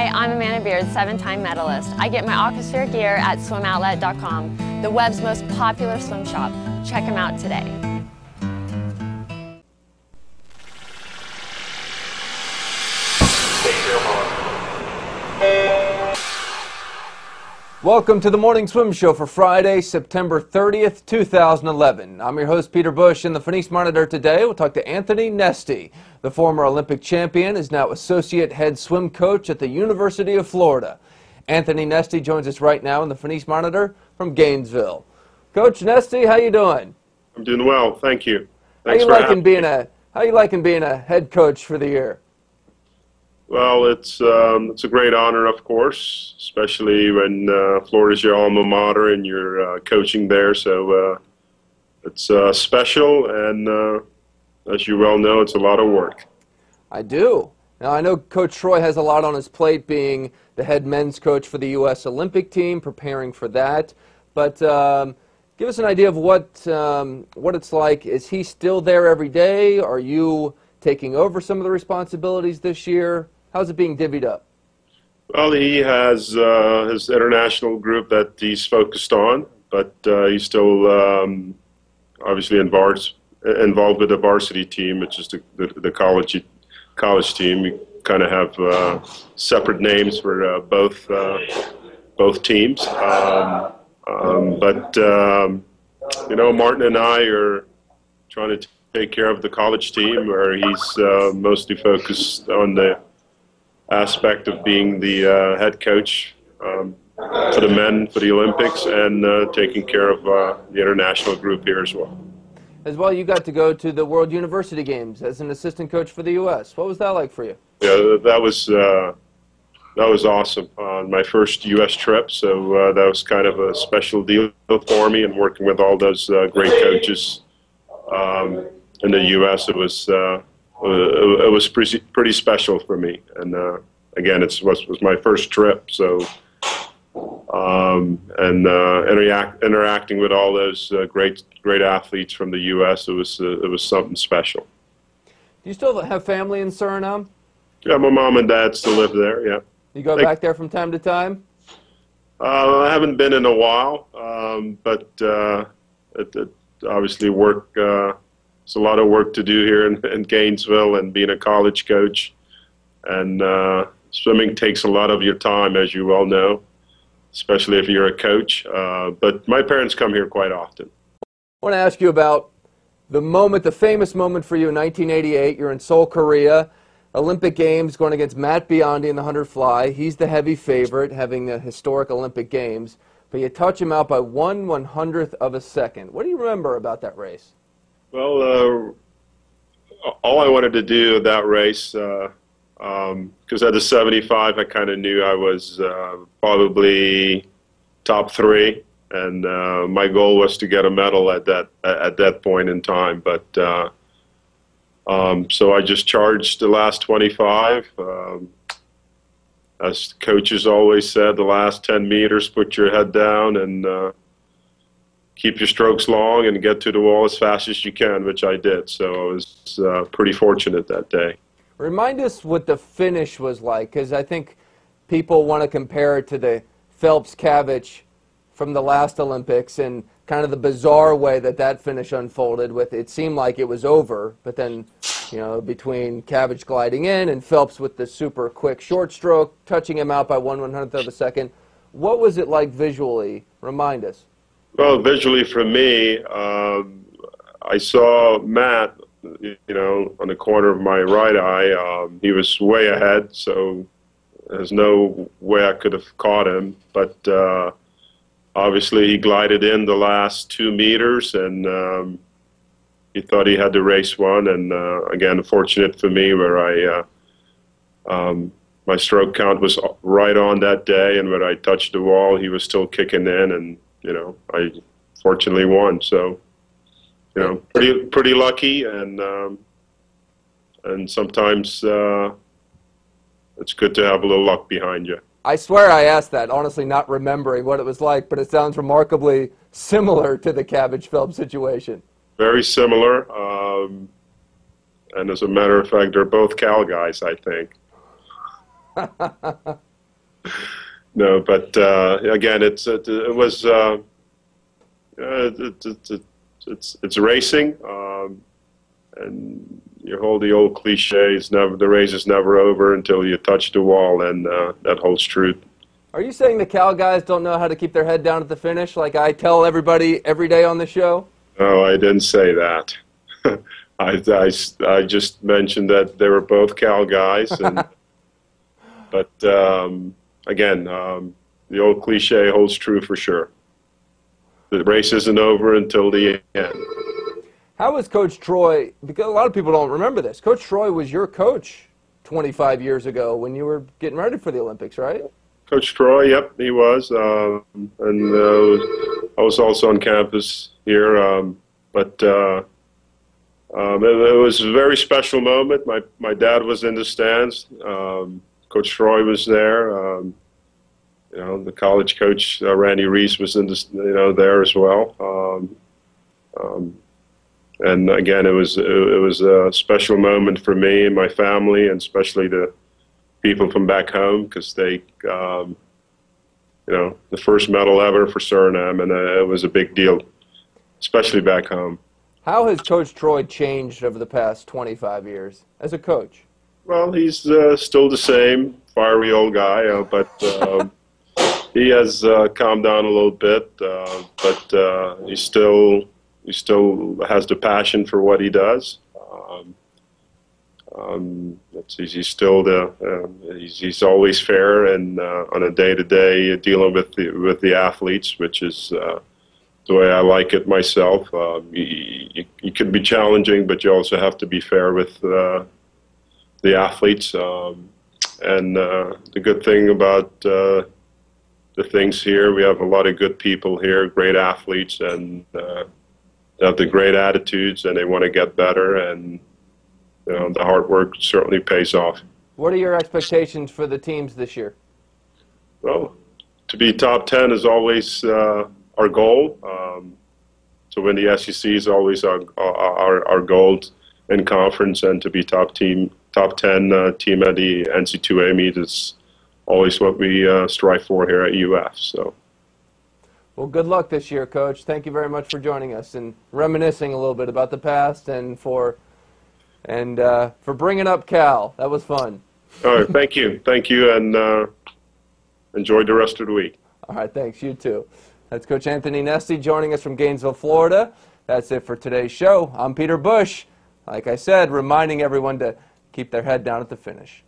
Hi, I'm Amanda Beard, 7-time medalist. I get my Aquasphere gear at swimoutlet.com, the web's most popular swim shop. Check them out today. Welcome to the Morning Swim Show for Friday, September 30th, 2011. I'm your host, Peter Bush. In the Phoenix Monitor today, we'll talk to Anthony Nesty. The former Olympic champion is now associate head swim coach at the University of Florida. Anthony Nesty joins us right now in the Phoenix Monitor from Gainesville. Coach Nesty, how you doing? I'm doing well, thank you. How you liking being a head coach for the year? Well, it's a great honor, of course, especially when Florida's your alma mater and you're coaching there. So it's special, and as you well know, it's a lot of work. I do. Now, I know Coach Troy has a lot on his plate, being the head men's coach for the U.S. Olympic team, preparing for that. But give us an idea of what it's like. Is he still there every day? Are you taking over some of the responsibilities this year? How's it being divvied up? Well, he has his international group that he's focused on, but he's still obviously involved with the varsity team, which is the college team. We kind of have separate names for both teams. But you know, Martin and I are trying to take care of the college team, where he's mostly focused on the aspect of being the head coach for the men for the Olympics, and taking care of the international group here as well. As well, you got to go to the World University Games as an assistant coach for the U.S. What was that like for you? Yeah, that was awesome. My first U.S. trip, so that was kind of a special deal for me, and working with all those great coaches in the U.S. It was pretty special for me, and again, it was my first trip, so interacting with all those great athletes from the U.S. It was something special. Do you still have family in Suriname? Yeah, my mom and dad still live there. Yeah. You go back there from time to time? I haven't been in a while, but obviously work. It's a lot of work to do here in Gainesville, and being a college coach, and swimming takes a lot of your time, as you well know, especially if you're a coach. But my parents come here quite often. I want to ask you about the famous moment for you in 1988. You're in Seoul, Korea, Olympic Games, going against Matt Biondi in the 100 fly. He's the heavy favorite, having the historic Olympic Games, but you touch him out by 1/100th of a second. What do you remember about that race? Well, all I wanted to do at that race, because at the 75, I kind of knew I was probably top 3, and my goal was to get a medal at that point in time. But so I just charged the last 25. As coaches always said, the last 10 meters, put your head down and keep your strokes long and get to the wall as fast as you can, which I did. So I was pretty fortunate that day. Remind us what the finish was like, because I think people want to compare it to the Phelps-Kavich from the last Olympics, and kind of the bizarre way that finish unfolded. With it seemed like it was over, but then, you know, between Kavich gliding in and Phelps with the super quick short stroke, touching him out by 1/100th of a second. What was it like visually? Remind us. Well, visually for me, I saw Matt, you know, on the corner of my right eye. He was way ahead, so there's no way I could have caught him. But obviously he glided in the last 2 meters, and he thought he had the race won. And again, fortunate for me, where my stroke count was right on that day, and when I touched the wall, he was still kicking in, and you know, I fortunately won. So, you know, pretty lucky, and sometimes it's good to have a little luck behind you. I swear I asked that, honestly not remembering what it was like, but it sounds remarkably similar to the Kavich-Phelps situation. Very similar, and as a matter of fact, they're both Cal guys, I think. No, but again, it was it's racing, and you hold the old cliches. Never, the race is never over until you touch the wall, and that holds true. Are you saying the Cal guys don't know how to keep their head down at the finish, like I tell everybody every day on the show? No, I didn't say that. I just mentioned that they were both Cal guys, and but again, the old cliche holds true for sure. The race isn't over until the end. How was Coach Troy, because a lot of people don't remember this, Coach Troy was your coach 25 years ago when you were getting ready for the Olympics, right? Coach Troy, yep, he was, and I was also on campus here, but it was a very special moment. My dad was in the stands. Coach Troy was there. You know, the college coach Randy Reese was in the, there as well. And again, it was a special moment for me and my family, and especially the people from back home, because they, you know, the first medal ever for Suriname, and it was a big deal, especially back home. How has Coach Troy changed over the past 25 years as a coach? Well, he's still the same fiery old guy, but he has calmed down a little bit. But he still has the passion for what he does. He's still he's always fair, and on a day-to-day dealing with the athletes, which is the way I like it myself. You can be challenging, but you also have to be fair with the athletes. And the good thing about the things here, we have a lot of good people here, great athletes, and they have the great attitudes, and they want to get better, and you know, the hard work certainly pays off. What are your expectations for the teams this year? Well, to be top 10 is always our goal. To win the SEC is always our goal in conference, and to be top 10 team at the NC2A meet is always what we strive for here at UF. So. Well, good luck this year, Coach. Thank you very much for joining us and reminiscing a little bit about the past, and for bringing up Cal. That was fun. All right, thank you, and enjoy the rest of the week. All right, thanks. You too. That's Coach Anthony Nesty joining us from Gainesville, Florida. That's it for today's show. I'm Peter Bush. Like I said, reminding everyone to keep their head down at the finish.